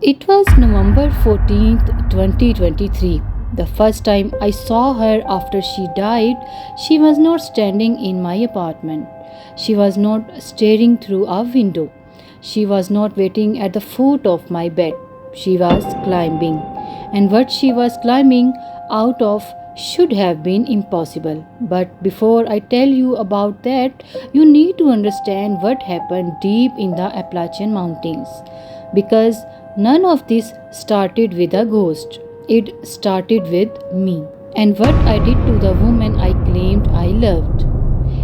It was November 14th, 2023. The first time I saw her after she died, she was not standing in my apartment. She was not staring through a window. She was not waiting at the foot of my bed. She was climbing. And what she was climbing out of should have been impossible. But before I tell you about that, you need to understand what happened deep in the Appalachian Mountains. Because none of this started with a ghost, it started with me. And what I did to the woman I claimed I loved.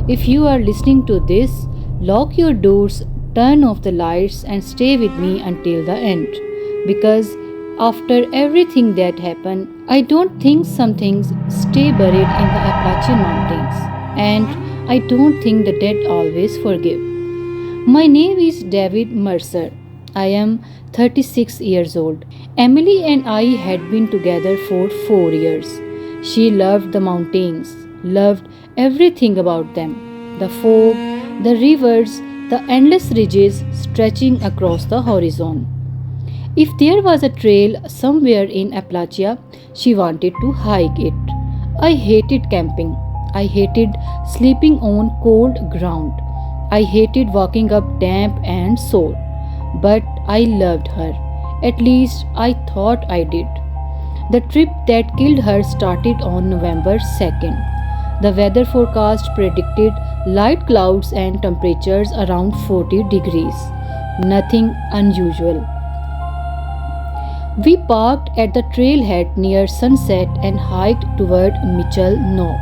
If you are listening to this, lock your doors, turn off the lights, and stay with me until the end. Because after everything that happened, I don't think some things stay buried in the Appalachian Mountains. And I don't think the dead always forgive. My name is David Mercer. I am 36 years old. Emily and I had been together for 4 years. She loved the mountains, loved everything about them, the fog, the rivers, the endless ridges stretching across the horizon. If there was a trail somewhere in Appalachia, she wanted to hike it. I hated camping. I hated sleeping on cold ground. I hated walking up damp and sore. But I loved her. At least I thought I did. The trip that killed her started on November 2nd. The weather forecast predicted light clouds and temperatures around 40 degrees. Nothing unusual. We parked at the trailhead near sunset and hiked toward Mitchell Knob.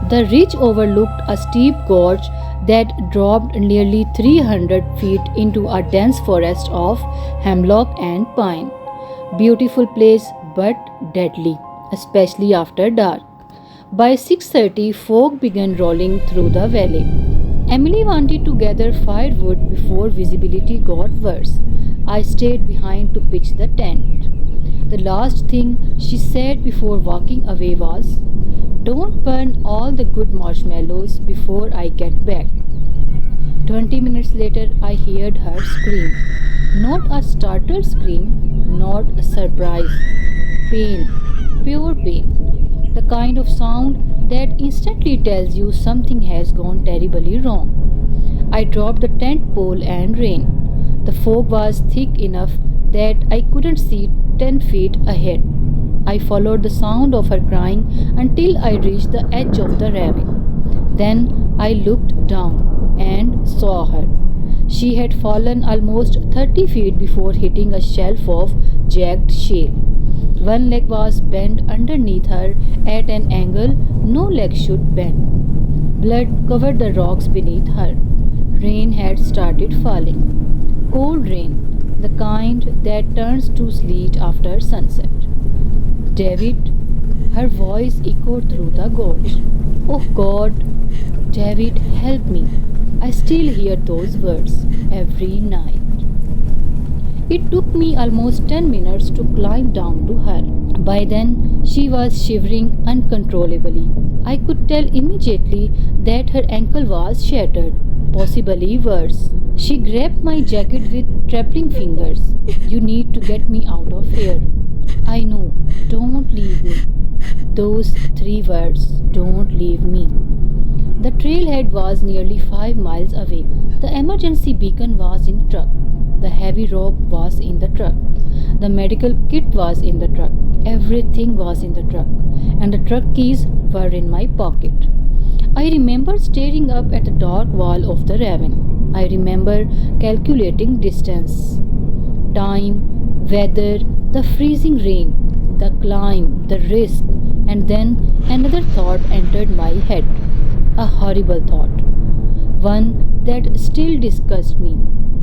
The ridge overlooked a steep gorge that dropped nearly 300 feet into a dense forest of hemlock and pine. Beautiful place but deadly, especially after dark. By 6:30, fog began rolling through the valley. Emily wanted to gather firewood before visibility got worse. I stayed behind to pitch the tent. The last thing she said before walking away was, "Don't burn all the good marshmallows before I get back." 20 minutes later, I heard her scream. Not a startled scream, not a surprise. Pain, pure pain. The kind of sound that instantly tells you something has gone terribly wrong. I dropped the tent pole and ran. The fog was thick enough that I couldn't see 10 feet ahead. I followed the sound of her crying until I reached the edge of the ravine. Then I looked down and saw her. She had fallen almost 30 feet before hitting a shelf of jagged shale. One leg was bent underneath her at an angle no leg should bend. Blood covered the rocks beneath her. Rain had started falling. Cold rain, the kind that turns to sleet after sunset. "David," her voice echoed through the gorge. "Oh God, David, help me." I still hear those words every night. It took me almost 10 minutes to climb down to her. By then, she was shivering uncontrollably. I could tell immediately that her ankle was shattered, possibly worse. She grabbed my jacket with trembling fingers. "You need to get me out of here." "I know, don't leave me." Those 3 words, "don't leave me." The trailhead was nearly 5 miles away. The emergency beacon was in truck. The heavy rope was in the truck. The medical kit was in the truck. Everything was in the truck. And the truck keys were in my pocket. I remember staring up at the dark wall of the ravine. I remember calculating distance, time, weather, the freezing rain, the climb, the risk, and then another thought entered my head. A horrible thought. One that still disgusts me.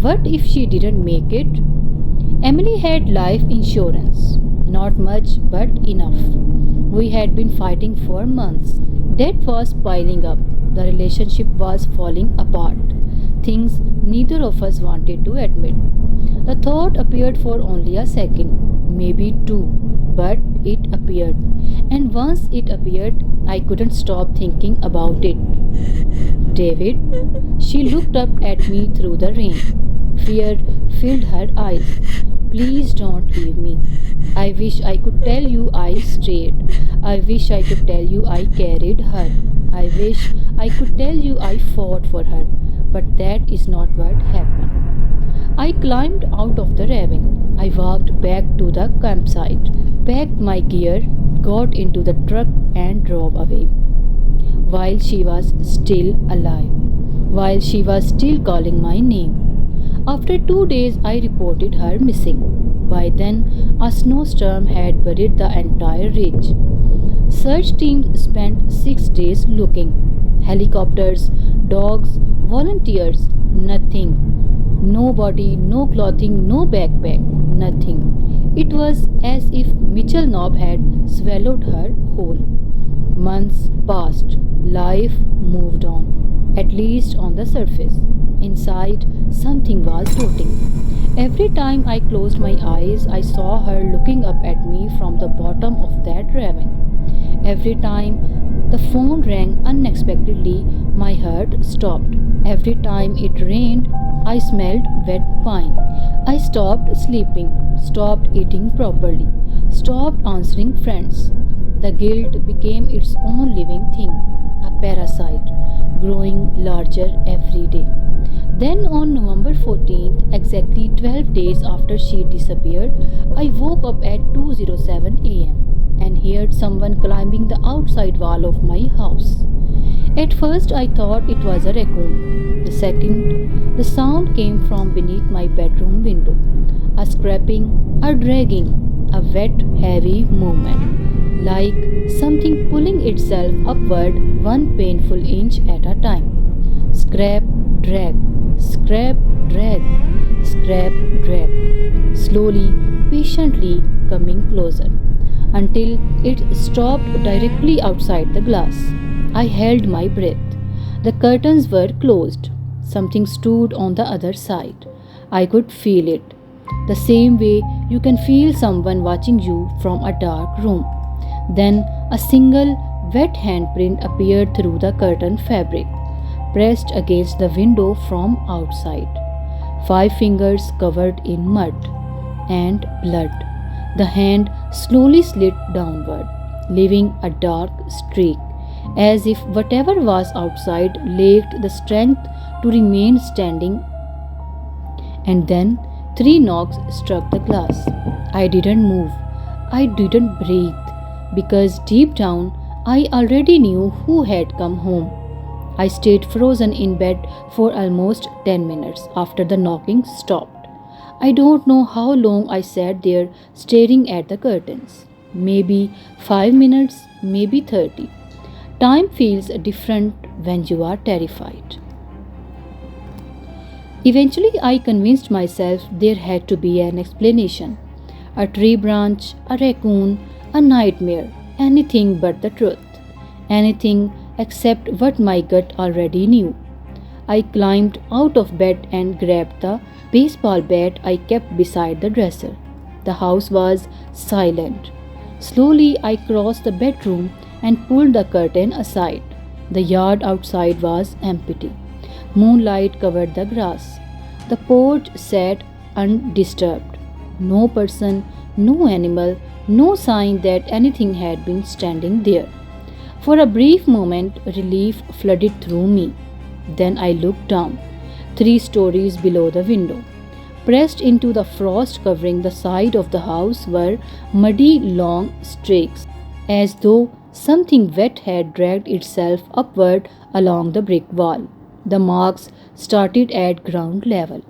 What if she didn't make it? Emily had life insurance. Not much, but enough. We had been fighting for months. Debt was piling up. The relationship was falling apart. Things neither of us wanted to admit. The thought appeared for only a second, maybe 2, but it appeared. And once it appeared, I couldn't stop thinking about it. "David," she looked up at me through the rain. Fear filled her eyes. Please don't leave me. I wish I could tell you I stayed. I wish I could tell you I carried her. I wish I could tell you I fought for her. But that is not what happened. I climbed out of the ravine. I walked back to the campsite, packed my gear, got into the truck, and drove away. While she was still alive, while she was still calling my name. After 2 days, I reported her missing. By then, a snowstorm had buried the entire ridge. Search teams spent 6 days looking. Helicopters, dogs, volunteers, nothing. No body, no clothing, no backpack, nothing. It was as if Mitchell Knob had swallowed her whole. Months passed. Life moved on, at least on the surface. Inside, something was rotting. Every time I closed my eyes, I saw her looking up at me from the bottom of that ravine. Every time the phone rang unexpectedly, my heart stopped. Every time it rained, I smelled wet pine. I stopped sleeping, stopped eating properly, stopped answering friends. The guilt became its own living thing, a parasite, growing larger every day. Then on November 14th, exactly 12 days after she disappeared, I woke up at 2:07 am and heard someone climbing the outside wall of my house. At first I thought it was a raccoon. The second, the sound came from beneath my bedroom window. A scraping, a dragging, a wet, heavy movement, like something pulling itself upward one painful inch at a time. Scrap, drag, scrap, drag, scrap, drag, slowly, patiently coming closer until it stopped directly outside the glass. I held my breath. The curtains were closed. Something stood on the other side. I could feel it. The same way you can feel someone watching you from a dark room. Then a single wet handprint appeared through the curtain fabric, pressed against the window from outside. 5 fingers covered in mud and blood. The hand slowly slid downward, leaving a dark streak, as if whatever was outside lacked the strength to remain standing. And then 3 knocks struck the glass. I didn't move. I didn't breathe, because deep down I already knew who had come home. I stayed frozen in bed for almost 10 minutes after the knocking stopped. I don't know how long I sat there staring at the curtains. Maybe 5 minutes, maybe 30. Time feels different when you are terrified. Eventually, I convinced myself there had to be an explanation. A tree branch, a raccoon, a nightmare, anything but the truth. Anything except what my gut already knew. I climbed out of bed and grabbed the baseball bat I kept beside the dresser. The house was silent. Slowly, I crossed the bedroom and pulled the curtain aside. The yard outside was empty. Moonlight covered the grass. The porch sat undisturbed. No person, no animal, no sign that anything had been standing there. For a brief moment, relief flooded through me. Then I looked down, 3 stories below the window. Pressed into the frost covering the side of the house were muddy long streaks, as though something wet had dragged itself upward along the brick wall. The marks started at ground level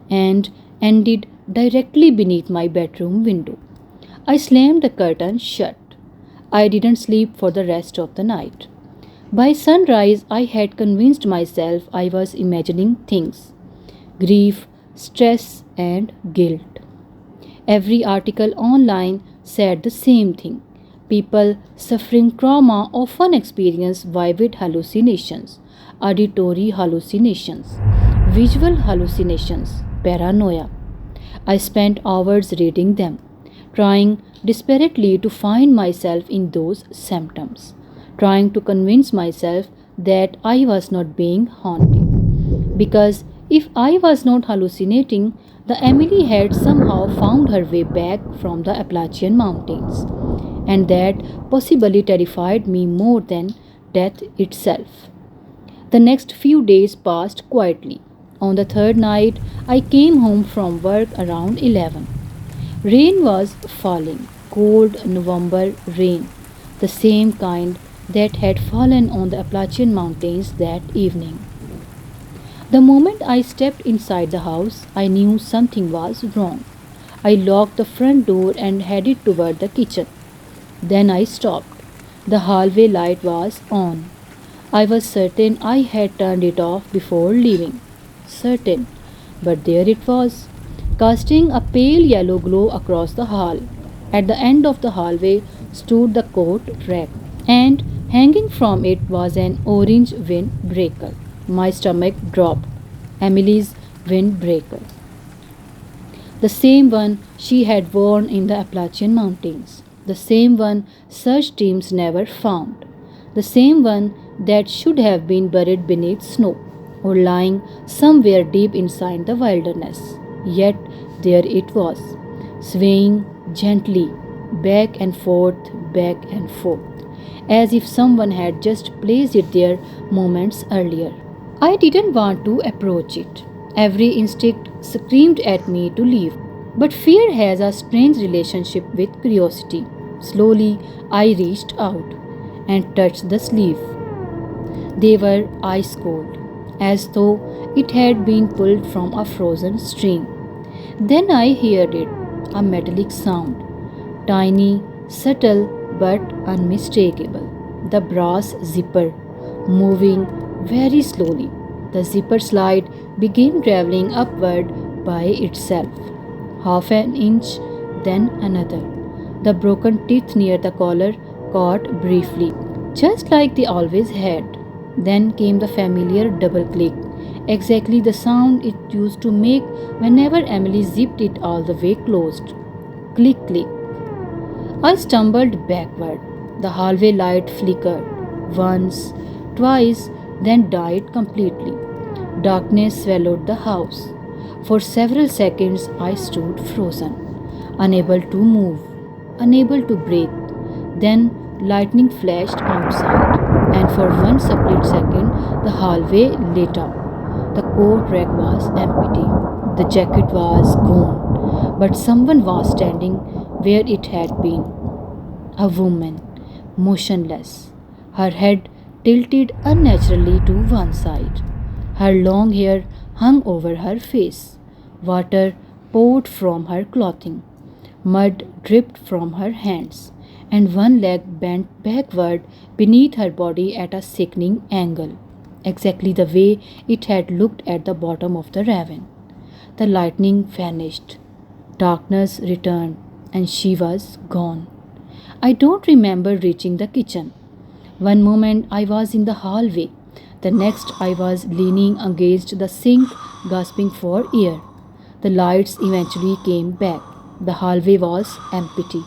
and ended directly beneath my bedroom window. I slammed the curtain shut. I didn't sleep for the rest of the night. By sunrise, I had convinced myself I was imagining things: grief, stress, and guilt. Every article online said the same thing. People suffering trauma often experience vivid hallucinations, auditory hallucinations, visual hallucinations, paranoia. I spent hours reading them, trying desperately to find myself in those symptoms, trying to convince myself that I was not being haunted. Because if I was not hallucinating, The Emily had somehow found her way back from the Appalachian Mountains, and that possibly terrified me more than death itself. The next few days passed quietly. On the third night, I came home from work around 11. Rain was falling, cold November rain, the same kind that had fallen on the Appalachian Mountains that evening. The moment I stepped inside the house, I knew something was wrong. I locked the front door and headed toward the kitchen. Then I stopped. The hallway light was on. I was certain I had turned it off before leaving. Certain. But there it was, casting a pale yellow glow across the hall. At the end of the hallway stood the coat rack, and hanging from it was an orange windbreaker. My stomach dropped. Emily's windbreaker. The same one she had worn in the Appalachian Mountains. The same one search teams never found. The same one that should have been buried beneath snow or lying somewhere deep inside the wilderness. Yet there it was, swaying gently back and forth, as if someone had just placed it there moments earlier. I didn't want to approach it. Every instinct screamed at me to leave. But fear has a strange relationship with curiosity. Slowly, I reached out and touched the sleeve. They were ice cold, as though it had been pulled from a frozen stream. Then I heard it, a metallic sound, tiny, subtle, but unmistakable. The brass zipper, moving very slowly. The zipper slide began traveling upward by itself. Half an inch, then another. The broken teeth near the collar caught briefly, just like they always had. Then came the familiar double click, exactly the sound it used to make whenever Emily zipped it all the way closed. Click, click. I stumbled backward. The hallway light flickered once, twice, then died completely. Darkness swallowed the house. For several seconds, I stood frozen, unable to move, unable to breathe. Then lightning flashed outside, and for one split second, the hallway lit up. The coat rack was empty. The jacket was gone, but someone was standing where it had been. A woman, motionless, her head tilted unnaturally to one side. Her long hair hung over her face. Water poured from her clothing. Mud dripped from her hands, and one leg bent backward beneath her body at a sickening angle, exactly the way it had looked at the bottom of the ravine. The lightning vanished. Darkness returned, and she was gone. I don't remember reaching the kitchen. One moment I was in the hallway, the next I was leaning against the sink, gasping for air. The lights eventually came back. The hallway was empty.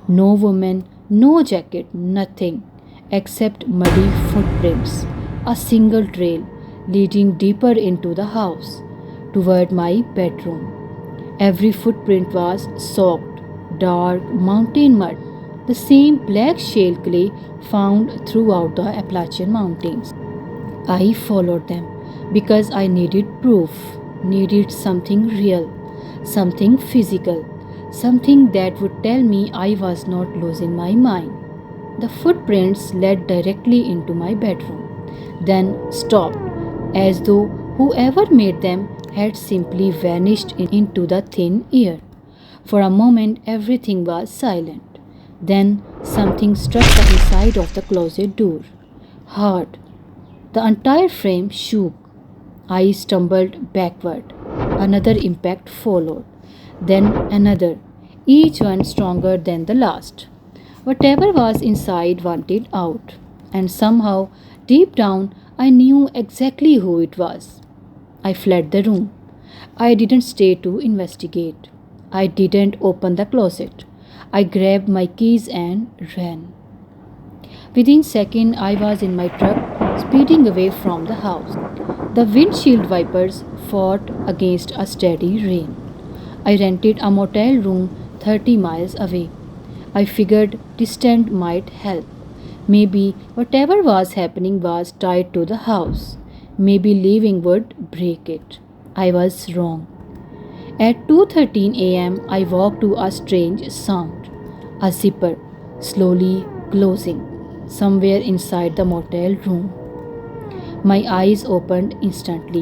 No woman, no jacket, nothing except muddy footprints. A single trail leading deeper into the house, toward my bedroom. Every footprint was soaked, dark mountain mud, the same black shale clay found throughout the Appalachian Mountains. I followed them because I needed proof, needed something real, something physical, something that would tell me I was not losing my mind. The footprints led directly into my bedroom, then stopped, as though whoever made them had simply vanished into the thin air. For a moment, everything was silent. Then something struck the inside of the closet door. Hard. The entire frame shook. I stumbled backward. Another impact followed. Then another, each one stronger than the last. Whatever was inside wanted out, and somehow, deep down, I knew exactly who it was. I fled the room. I didn't stay to investigate. I didn't open the closet. I grabbed my keys and ran. Within seconds, I was in my truck, speeding away from the house. The windshield wipers fought against a steady rain. I rented a motel room 30 miles away. I figured distance might help. Maybe whatever was happening was tied to the house. Maybe leaving would break it. I was wrong. At 2:13 a.m. I woke to a strange sound. A zipper slowly closing somewhere inside the motel room. My eyes opened instantly.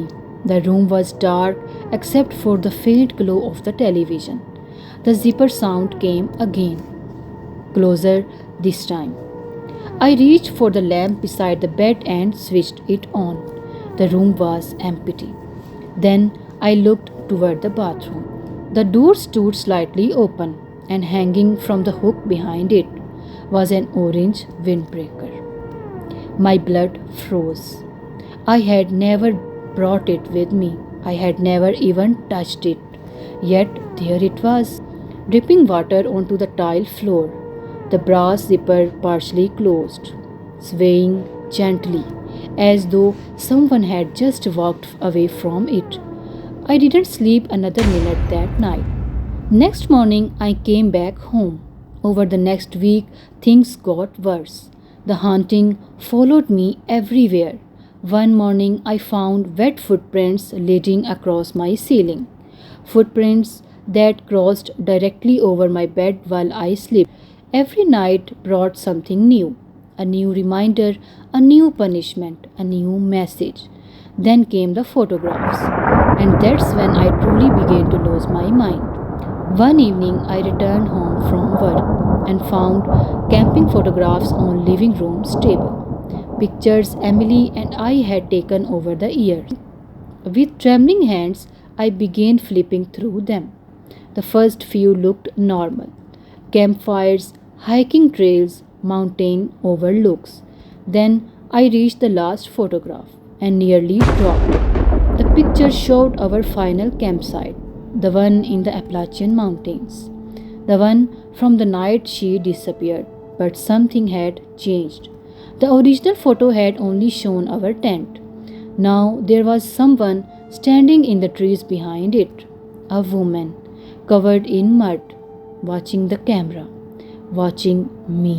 The room was dark except for the faint glow of the television. The zipper sound came again, closer this time. I reached for the lamp beside the bed and switched it on. The room was empty. Then I looked toward the bathroom. The door stood slightly open, and hanging from the hook behind it was an orange windbreaker. My blood froze. I had never brought it with me. I had never even touched it. Yet there it was, dripping water onto the tile floor, the brass zipper partially closed, swaying gently as though someone had just walked away from it. I didn't sleep another minute that night. Next morning, I came back home. Over the next week, things got worse. The haunting followed me everywhere. One morning, I found wet footprints leading across my ceiling. Footprints that crossed directly over my bed while I slept. Every night brought something new, a new reminder, a new punishment, a new message. Then came the photographs, and that's when I truly began to lose my mind. One evening, I returned home from work and found camping photographs on living room's table. Pictures Emily and I had taken over the years. With trembling hands, I began flipping through them. The first few looked normal: campfires, hiking trails, mountain overlooks. Then I reached the last photograph and nearly dropped. The picture showed our final campsite, the one in the Appalachian Mountains, the one from the night she disappeared. But something had changed. The original photo had only shown our tent. Now there was someone standing in the trees behind it, a woman covered in mud, watching the camera, watching me.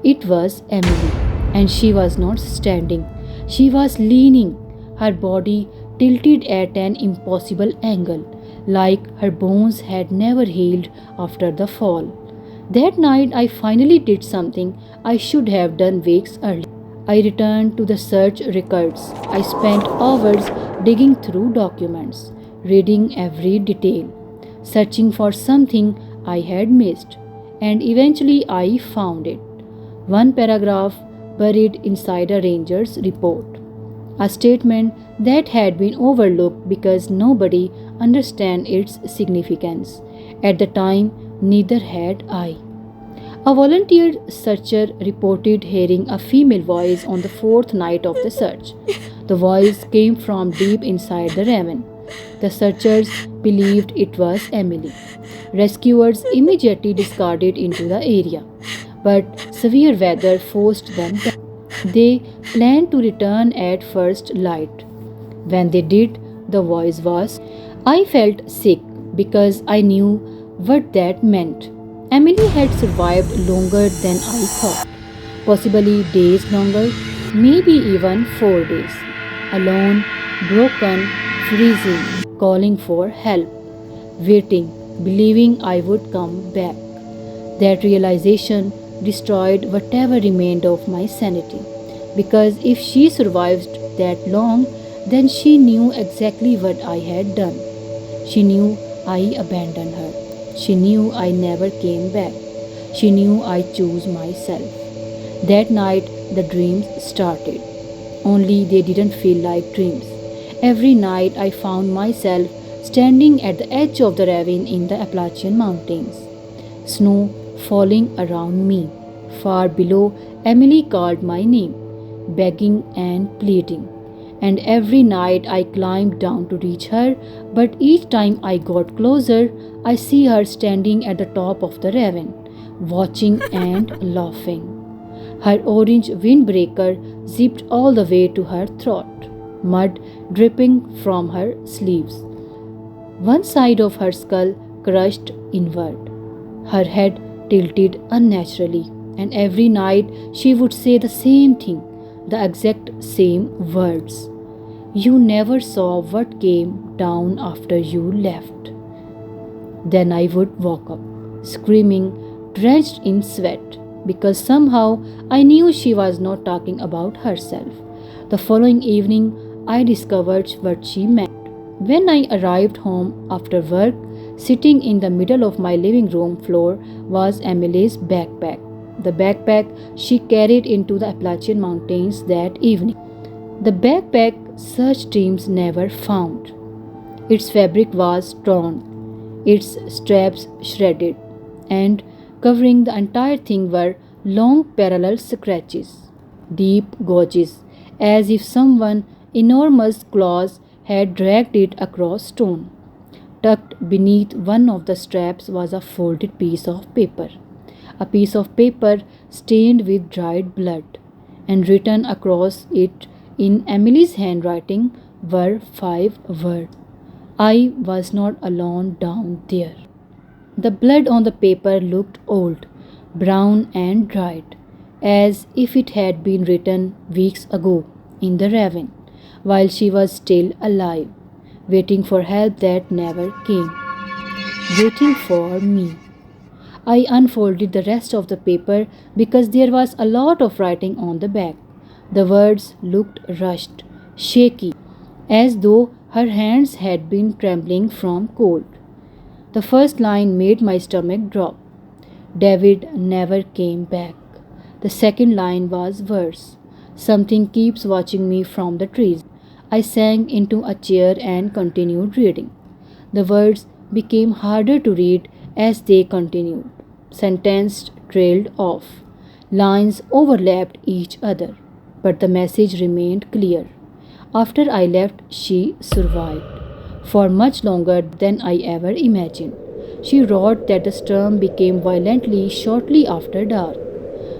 It was Emily, and she was not standing. She was leaning, her body tilted at an impossible angle, like her bones had never healed after the fall. That night, I finally did something I should have done weeks earlier. I returned to the search records. I spent hours digging through documents, reading every detail, searching for something I had missed, and eventually I found it. One paragraph buried inside a ranger's report, a statement that had been overlooked because nobody understood its significance. At the time, neither had I. A volunteer searcher reported hearing a female voice on the fourth night of the search. The voice came from deep inside the ravine. The searchers believed it was Emily. Rescuers immediately discarded into the area, but severe weather forced them back. They planned to return at first light. When they did, the voice was. I felt sick because I knew what that meant. Emily had survived longer than I thought, possibly days longer, maybe even 4 days. Alone, broken, freezing, calling for help, waiting, believing I would come back. That realization destroyed whatever remained of my sanity, because if she survived that long, then she knew exactly what I had done. She knew I abandoned her. She knew I never came back. She knew I chose myself. That night, the dreams started. Only they didn't feel like dreams. Every night, I found myself standing at the edge of the ravine in the Appalachian Mountains. Snow falling around me. Far below, Emily called my name, begging and pleading. And every night I climbed down to reach her, but each time I got closer, I see her standing at the top of the ravine, watching and laughing. Her orange windbreaker zipped all the way to her throat. mud dripping from her sleeves. One side of her skull crushed inward, her head tilted unnaturally, and every night she would say the same thing, the exact same words. You never saw what came down after you left. Then I would walk up, screaming, drenched in sweat, because somehow I knew she was not talking about herself. The following evening, I discovered what she meant. When I arrived home after work, sitting in the middle of my living room floor was Emily's backpack, the backpack she carried into the Appalachian Mountains that evening. The backpack search teams never found. Its fabric was torn, its straps shredded, and covering the entire thing were long parallel scratches, deep gouges, as if someone enormous claws had dragged it across stone. Tucked beneath one of the straps was a folded piece of paper, a piece of paper stained with dried blood, and written across it in Emily's handwriting were 5 words. I was not alone down there. The blood on the paper looked old, brown and dried, as if it had been written weeks ago in the ravine, while she was still alive, waiting for help that never came, waiting for me. I unfolded the rest of the paper because there was a lot of writing on the back. The words looked rushed, shaky, as though her hands had been trembling from cold. The first line made my stomach drop. David never came back. The second line was worse. Something keeps watching me from the trees. I sank into a chair and continued reading. The words became harder to read as they continued. Sentences trailed off. Lines overlapped each other, but the message remained clear. After I left, she survived for much longer than I ever imagined. She wrote that the storm became violently shortly after dark.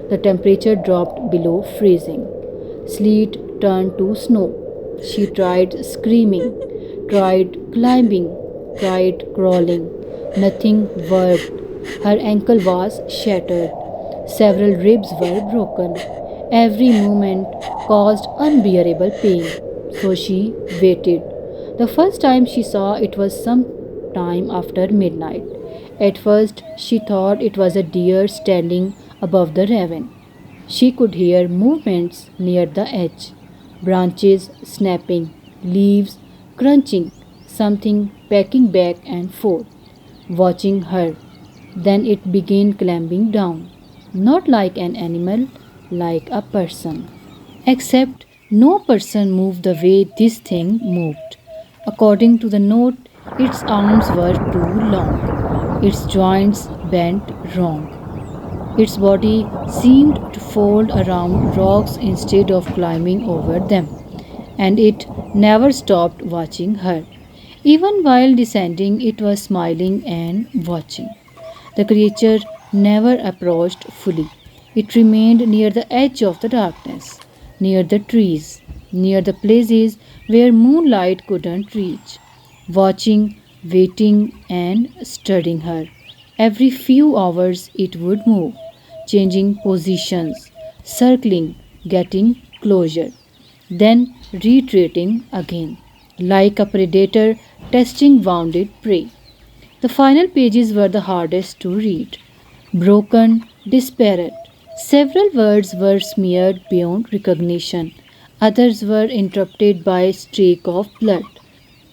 The temperature dropped below freezing. Sleet turned to snow. She tried screaming, tried climbing, tried crawling. Nothing worked. Her ankle was shattered. Several ribs were broken. Every movement caused unbearable pain. So she waited. The first time she saw it was some time after midnight. At first, she thought it was a deer standing above the ravine. She could hear movements near the edge, branches snapping, leaves crunching, something pecking back and forth, watching her. Then it began climbing down, not like an animal, like a person. Except no person moved the way this thing moved. According to the note, its arms were too long, its joints bent wrong. Its body seemed to fold around rocks instead of climbing over them, and it never stopped watching her. Even while descending, it was smiling and watching. The creature never approached fully. It remained near the edge of the darkness, near the trees, near the places where moonlight couldn't reach, watching, waiting, and studying her. Every few hours it would move, changing positions, circling, getting closer, then retreating again, like a predator testing wounded prey. The final pages were the hardest to read. Broken, disparate. Several words were smeared beyond recognition. Others were interrupted by a streak of blood.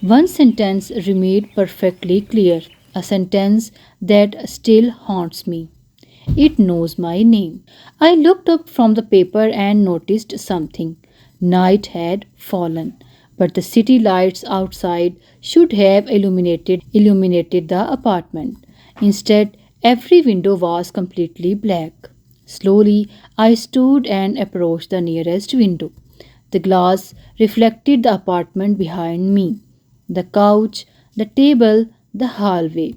One sentence remained perfectly clear, a sentence that still haunts me. It knows my name. I looked up from the paper and noticed something. Night had fallen, but the city lights outside should have illuminated the apartment. Instead, every window was completely black. Slowly, I stood and approached the nearest window. The glass reflected the apartment behind me, the couch, the table, the hallway.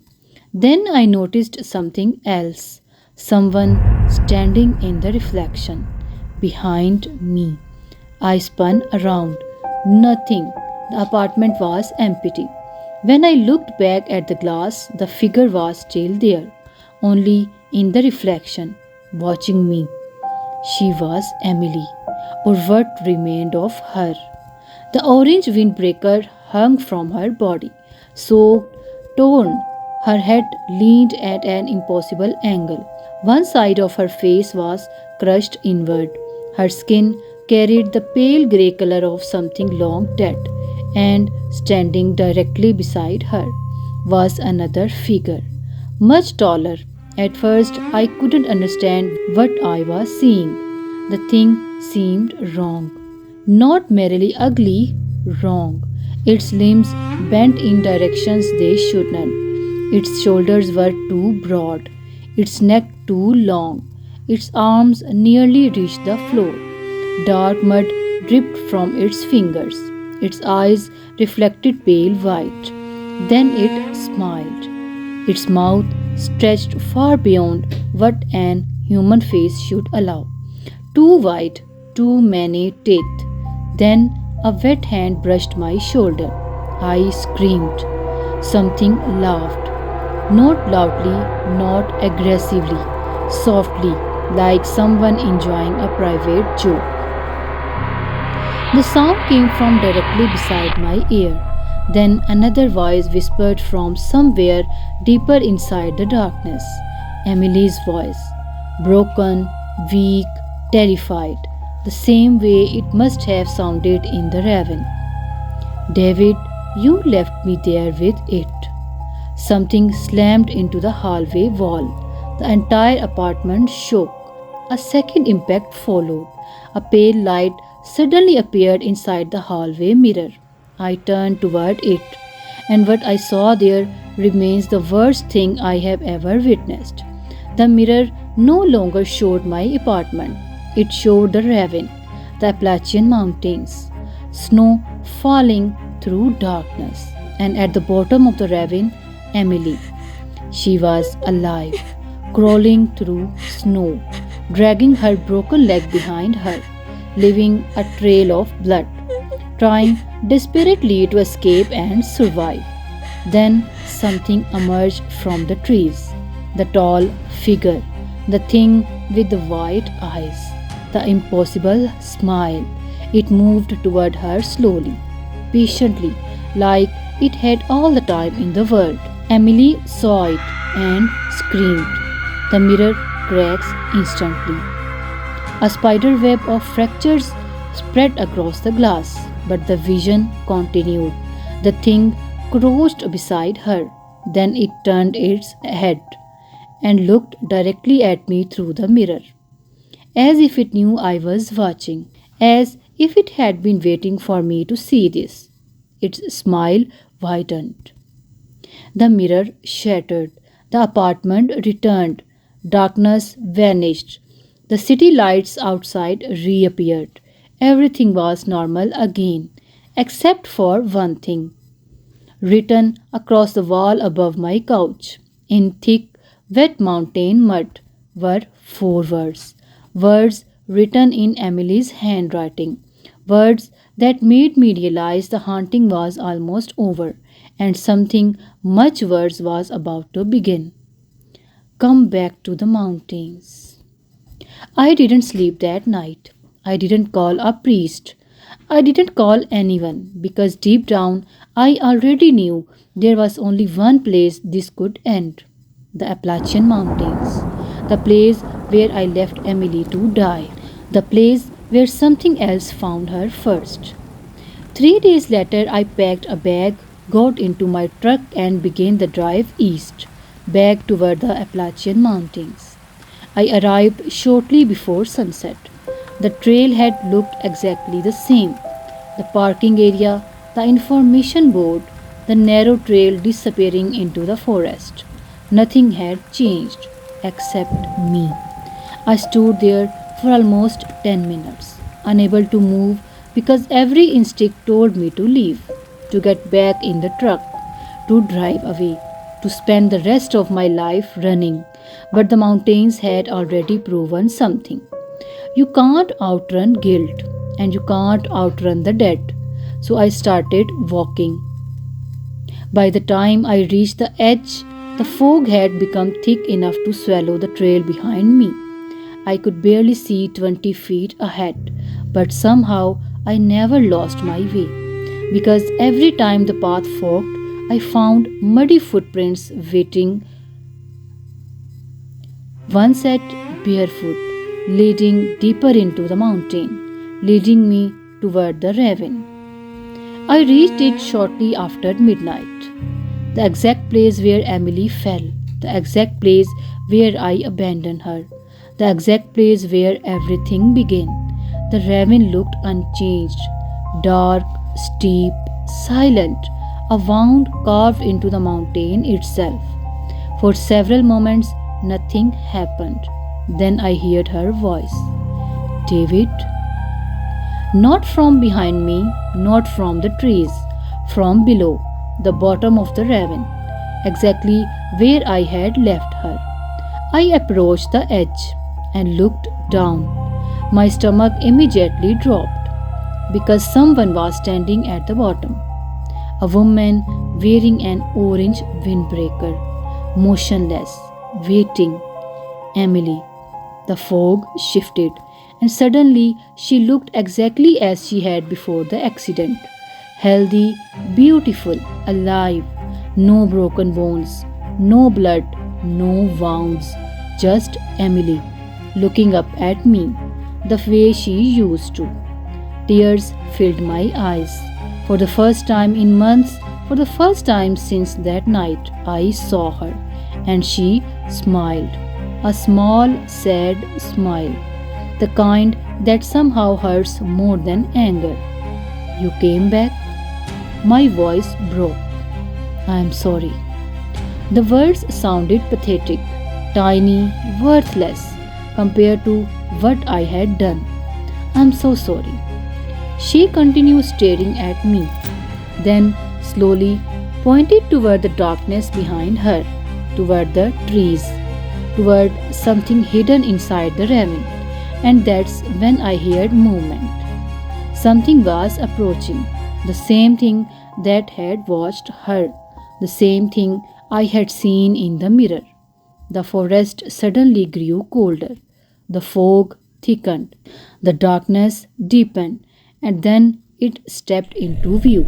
Then I noticed something else, someone standing in the reflection behind me. I spun around. Nothing. The apartment was empty. When I looked back at the glass, the figure was still there, only in the reflection, watching me. She was Emily, or what remained of her. The orange windbreaker hung from her body, soaked, torn. Her head leaned at an impossible angle. One side of her face was crushed inward. Her skin carried the pale grey color of something long dead, and standing directly beside her was another figure, much taller. At first, I couldn't understand what I was seeing. The thing seemed wrong. Not merely ugly, wrong. Its limbs bent in directions they shouldn't. Its shoulders were too broad, its neck too long, its arms nearly reached the floor. Dark mud dripped from its fingers. Its eyes reflected pale white. Then it smiled. Its mouth stretched far beyond what an human face should allow. Too wide, too many teeth. Then a wet hand brushed my shoulder. I screamed. Something laughed. Not loudly, not aggressively, softly, like someone enjoying a private joke. The sound came from directly beside my ear. Then another voice whispered from somewhere deeper inside the darkness. Emily's voice, broken, weak, terrified, the same way it must have sounded in the ravine. David, you left me there with it. Something slammed into the hallway wall. The entire apartment shook. A second impact followed. A pale light suddenly appeared inside the hallway mirror. I turned toward it, and what I saw there remains the worst thing I have ever witnessed. The mirror no longer showed my apartment, it showed the ravine, the Appalachian Mountains, snow falling through darkness, and at the bottom of the ravine, Emily. She was alive, crawling through snow, dragging her broken leg behind her, leaving a trail of blood, trying desperately to escape and survive. Then something emerged from the trees. The tall figure, the thing with the white eyes, the impossible smile. It moved toward her slowly, patiently, like it had all the time in the world. Emily saw it and screamed. The mirror cracks instantly. A spider web of fractures spread across the glass, but the vision continued. The thing crouched beside her. Then it turned its head and looked directly at me through the mirror, as if it knew I was watching, as if it had been waiting for me to see this. Its smile widened. The mirror shattered. The apartment returned. Darkness vanished. The city lights outside reappeared. Everything was normal again, except for one thing. Written across the wall above my couch, in thick, wet mountain mud, were four words. Words written in Emily's handwriting. Words that made me realize the haunting was almost over and something much worse was about to begin. Come back to the mountains. I didn't sleep that night. I didn't call a priest. I didn't call anyone because deep down I already knew there was only one place this could end: the Appalachian Mountains. The place where I left Emily to die. The place where something else found her first. 3 days later, I packed a bag, got into my truck, and began the drive east, back toward the Appalachian Mountains. I arrived shortly before sunset. The trailhead looked exactly the same. The parking area, the information board, the narrow trail disappearing into the forest. Nothing had changed except me. I stood there for almost 10 minutes, unable to move because every instinct told me to leave, to get back in the truck, to drive away, to spend the rest of my life running. But the mountains had already proven something. You can't outrun guilt, and you can't outrun the dead. So I started walking. By the time I reached the edge, the fog had become thick enough to swallow the trail behind me. I could barely see 20 feet ahead, but somehow I never lost my way. Because every time the path forked, I found muddy footprints waiting, one set barefoot, leading deeper into the mountain, leading me toward the ravine. I reached it shortly after midnight, the exact place where Emily fell, the exact place where I abandoned her, the exact place where everything began. The ravine looked unchanged, dark, steep, silent, a wound carved into the mountain itself. For several moments, nothing happened. Then I heard her voice. David? Not from behind me, not from the trees, from below, the bottom of the ravine, exactly where I had left her. I approached the edge and looked down. My stomach immediately dropped because someone was standing at the bottom. A woman wearing an orange windbreaker, motionless, waiting. Emily. The fog shifted, and suddenly she looked exactly as she had before the accident. Healthy, beautiful, alive, no broken bones, no blood, no wounds, just Emily, looking up at me the way she used to. Tears filled my eyes. For the first time in months, for the first time since that night, I saw her, and she smiled. A small, sad smile, the kind that somehow hurts more than anger. You came back? My voice broke. I am sorry. The words sounded pathetic, tiny, worthless compared to what I had done. I'm so sorry. She continued staring at me, then slowly pointed toward the darkness behind her, toward the trees, toward something hidden inside the ravine. And that's when I heard movement. Something was approaching, the same thing that had watched her, the same thing I had seen in the mirror. The forest suddenly grew colder. The fog thickened. The darkness deepened. And then it stepped into view.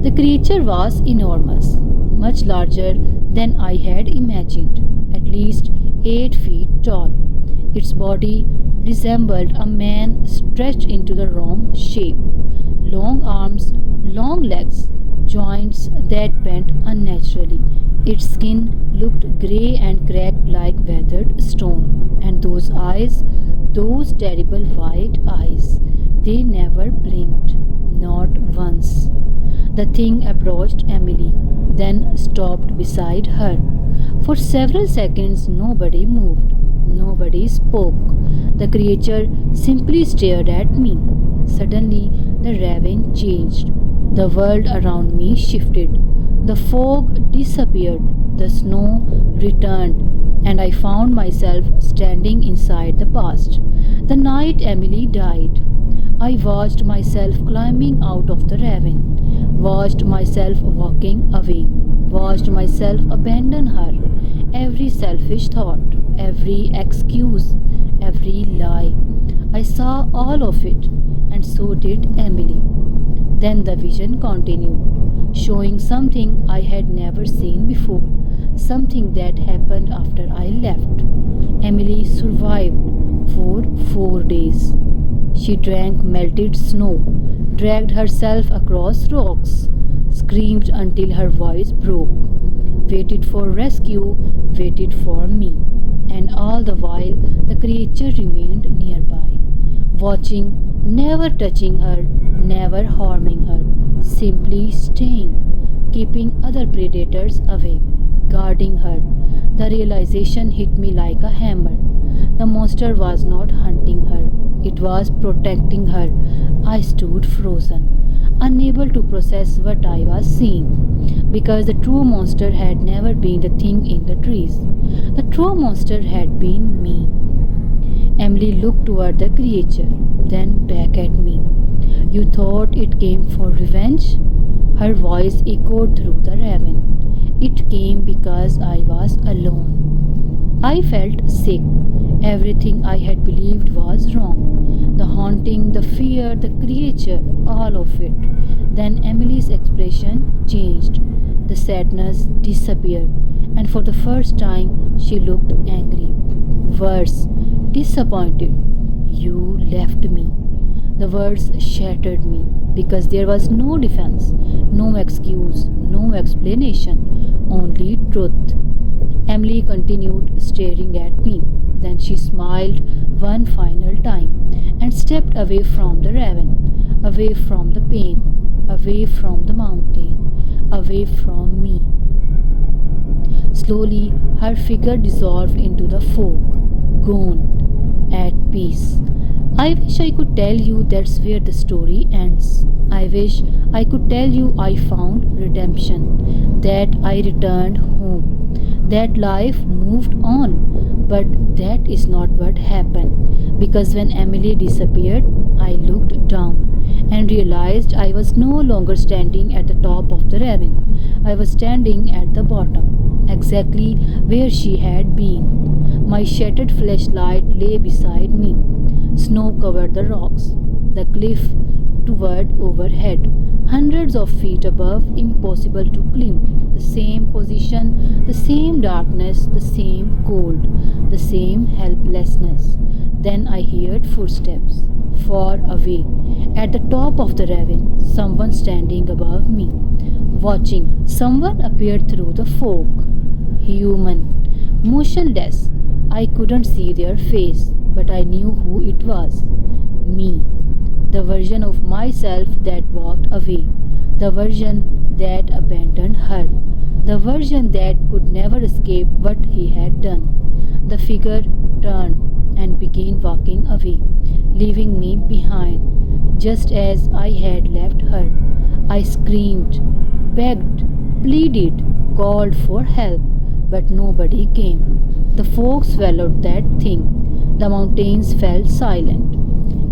The creature was enormous, much larger than I had imagined, at least 8 feet tall. Its body resembled a man stretched into the wrong shape. Long arms, long legs, joints that bent unnaturally. Its skin looked grey and cracked like weathered stone. And those eyes, those terrible white eyes, they never blinked, not once. The thing approached Emily, then stopped beside her. For several seconds, nobody moved. Nobody spoke. The creature simply stared at me. Suddenly, the ravine changed. The world around me shifted. The fog disappeared. The snow returned. And I found myself standing inside the past. The night Emily died. I watched myself climbing out of the ravine, watched myself walking away, watched myself abandon her. Every selfish thought, every excuse, every lie. I saw all of it, and so did Emily. Then the vision continued, showing something I had never seen before, something that happened after I left. Emily survived for 4 days. She drank melted snow, dragged herself across rocks, screamed until her voice broke, waited for rescue, waited for me, and all the while the creature remained nearby, watching, never touching her, never harming her, simply staying, keeping other predators away, guarding her. The realization hit me like a hammer. The monster was not hunting her, it was protecting her. I stood frozen, unable to process what I was seeing, because the true monster had never been the thing in the trees. The true monster had been me. Emily looked toward the creature, then back at me. You thought it came for revenge? Her voice echoed through the ravine. It came because I was alone. I felt sick. Everything I had believed was wrong. The haunting, the fear, the creature, all of it. Then Emily's expression changed. The sadness disappeared, and for the first time she looked angry. Worse, disappointed. You left me. The words shattered me because there was no defense, no excuse, no explanation, only truth. Emily continued staring at me. Then she smiled one final time and stepped away from the ravine, away from the pain, away from the mountain, away from me. Slowly, her figure dissolved into the fog, gone, at peace. I wish I could tell you that's where the story ends. I wish I could tell you I found redemption, that I returned home, that life moved on. But that is not what happened, because when Emily disappeared, I looked down and realized I was no longer standing at the top of the ravine. I was standing at the bottom, exactly where she had been. My shattered flashlight lay beside me. Snow covered the rocks. The cliff toward overhead, hundreds of feet above, impossible to climb. The same position, the same darkness, the same cold, the same helplessness. Then I heard footsteps, far away, at the top of the ravine, someone standing above me, watching. Someone appeared through the fog. Human, motionless. I couldn't see their face, but I knew who it was. Me. The version of myself that walked away. The version that abandoned her. The version that could never escape what he had done. The figure turned and began walking away, leaving me behind, just as I had left her. I screamed, begged, pleaded, called for help, but nobody came. The fog swallowed that thing. The mountains fell silent.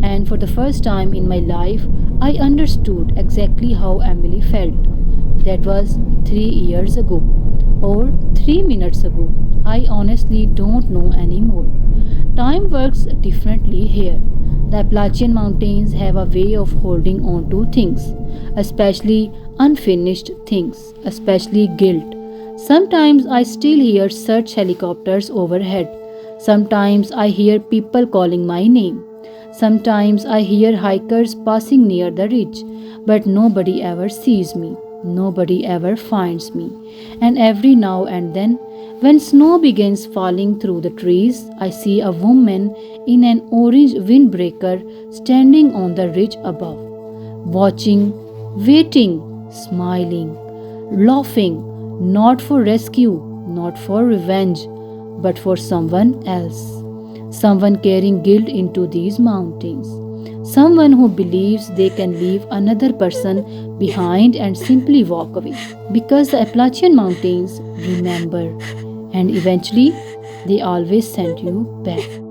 And for the first time in my life, I understood exactly how Emily felt. That was 3 years ago, or 3 minutes ago. I honestly don't know anymore. Time works differently here. The Appalachian Mountains have a way of holding on to things, especially unfinished things, especially guilt. Sometimes I still hear search helicopters overhead. Sometimes I hear people calling my name. Sometimes I hear hikers passing near the ridge, but nobody ever sees me. Nobody ever finds me. And every now and then, when snow begins falling through the trees, I see a woman in an orange windbreaker standing on the ridge above, watching, waiting, smiling, laughing, not for rescue, not for revenge, but for someone else. Someone carrying guilt into these mountains. Someone who believes they can leave another person behind and simply walk away. Because the Appalachian Mountains remember, and eventually they always send you back.